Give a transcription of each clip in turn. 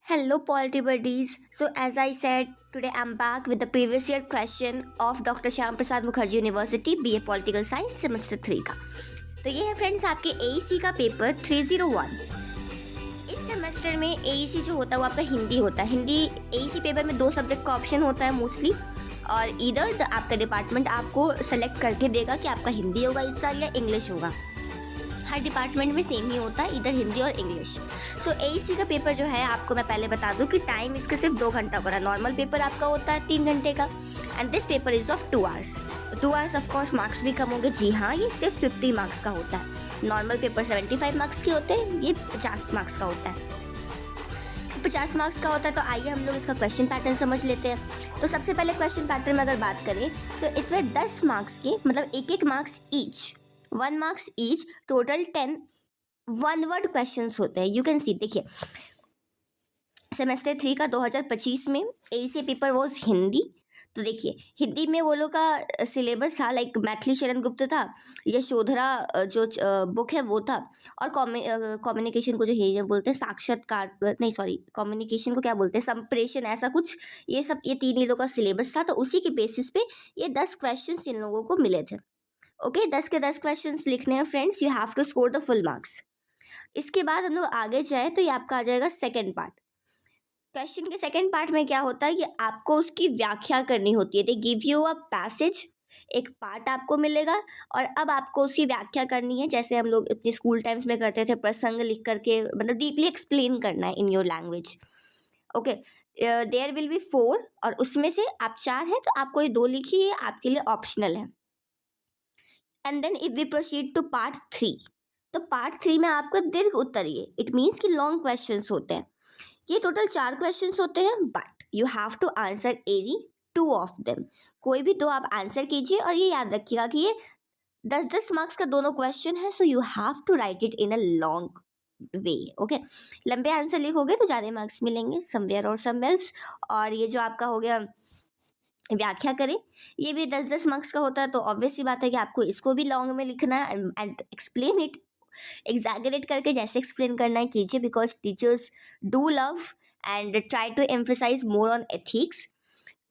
Hello, Polity Buddies. So, as I said, today I'm back with the previous year question of Dr. Shyam Prasad Mukherjee University BA Political Science Semester 3 का। तो ये है friends आपके AEC का paper 301। इस semester में AEC जो होता है वो आपका हिंदी होता है। हिंदी AEC पेपर में 2 सब्जेक्ट का ऑप्शन होता है मोस्टली, और इधर आपका डिपार्टमेंट आपको सेलेक्ट करके देगा कि आपका हिंदी होगा इस साल या इंग्लिश होगा। हर डिपार्टमेंट में सेम ही होता है, इधर हिंदी और इंग्लिश। सो AEC का पेपर जो है आपको मैं पहले बता दूं कि टाइम इसका सिर्फ 2 घंटा का। नॉर्मल पेपर आपका होता है 3 घंटे का, and this paper is of 2 hours. 2 hours of course marks भी कम होंगे। जी हाँ, ये सिर्फ 50 मार्क्स का होता है। नॉर्मल पेपर 75 मार्क्स के होते हैं, ये 50 मार्क्स का होता है। 50 मार्क्स का होता है। तो आइए हम लोग इसका क्वेश्चन पैटर्न समझ लेते हैं। तो सबसे पहले क्वेश्चन पैटर्न में अगर बात करें तो इसमें 10 मार्क्स के मतलब एक marks each, 1 marks each, total 10 one word questions होते हैं। यू कैन सी, देखिए सेमेस्टर 3 का 2025 में AEC पेपर वॉज हिंदी। तो देखिए हिंदी में वो लोग का सिलेबस था लाइक मैथिली शरण गुप्त था, यशोधरा जो बुक है वो था, और कम्युनिकेशन को जो है बोलते हैं साक्षात्कार, नहीं सॉरी कम्युनिकेशन को क्या बोलते हैं, संप्रेषण, ऐसा कुछ। ये सब ये 3 ही लोग का सिलेबस था। तो उसी के बेसिस पे ये 10 क्वेश्चन इन लोगों को मिले थे। ओके, 10 के 10 क्वेश्चन लिखने हैं friends. You have to score the full marks. इसके बाद हम लोग आगे जाए तो ये आपका आ जाएगा सेकेंड पार्ट। क्वेश्चन के सेकेंड पार्ट में क्या होता है कि आपको उसकी व्याख्या करनी होती है। They give you a passage, एक पार्ट आपको मिलेगा, और अब आपको उसकी व्याख्या करनी है, जैसे हम लोग अपने स्कूल टाइम्स में करते थे, प्रसंग लिख करके मतलब डीपली एक्सप्लेन करना है in your language. Okay, there will be 4, और उसमें से आप 4 हैं तो आपको ये 2 लिखिए, आपके लिए ऑप्शनल है। And then if we proceed to part 3, तो पार्ट 3 में आपका दीर्घ उत्तरीय, इट मीन्स कि लॉन्ग क्वेश्चंस होते हैं। ये टोटल 4 क्वेश्चंस होते हैं, but you have to answer any 2 of them. कोई भी 2 आप आंसर कीजिए, और ये याद रखिएगा कि ये 10-10 मार्क्स का दोनों क्वेश्चन है। So you have to write it in a long way. Okay, लंबे आंसर लिखोगे तो ज़्यादा मार्क्स मिलेंगे समवेयर और समवेल्स। और ये जो आपका हो गया व्याख्या करें, ये भी 10-10 मार्क्स का होता है। तो ऑब्वियस सी बात है कि आपको इसको भी लॉन्ग में लिखना है एंड एक्सप्लेन इट, एग्जैगरेट करके जैसे एक्सप्लेन करना है कीजिए, because teachers do love and try to emphasise more on ethics.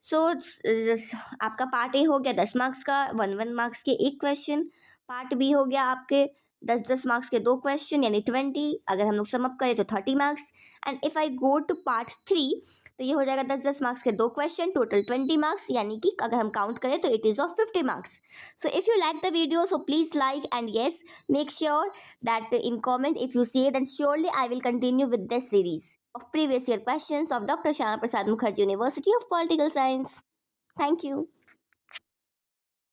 So आपका पार्ट ए हो गया 10 मार्क्स का, 1 मार्क्स के एक क्वेश्चन। पार्ट बी हो गया आपके 10-10 मार्क्स के 2 क्वेश्चन, यानी 20। अगर हम लोग सम अप करें तो 30 marks. And if I go to part 3, तो ये हो जाएगा 10-10 मार्क्स के 2 क्वेश्चन, टोटल 20 मार्क्स, यानी कि अगर हम काउंट करें तो it is of 50 marks. So if you like the video, so please like, and yes, make sure that in comment if you say, then surely I will continue with this series of previous year questions of Dr. Shyama Prasad Mukherjee University of Political Science. Thank you.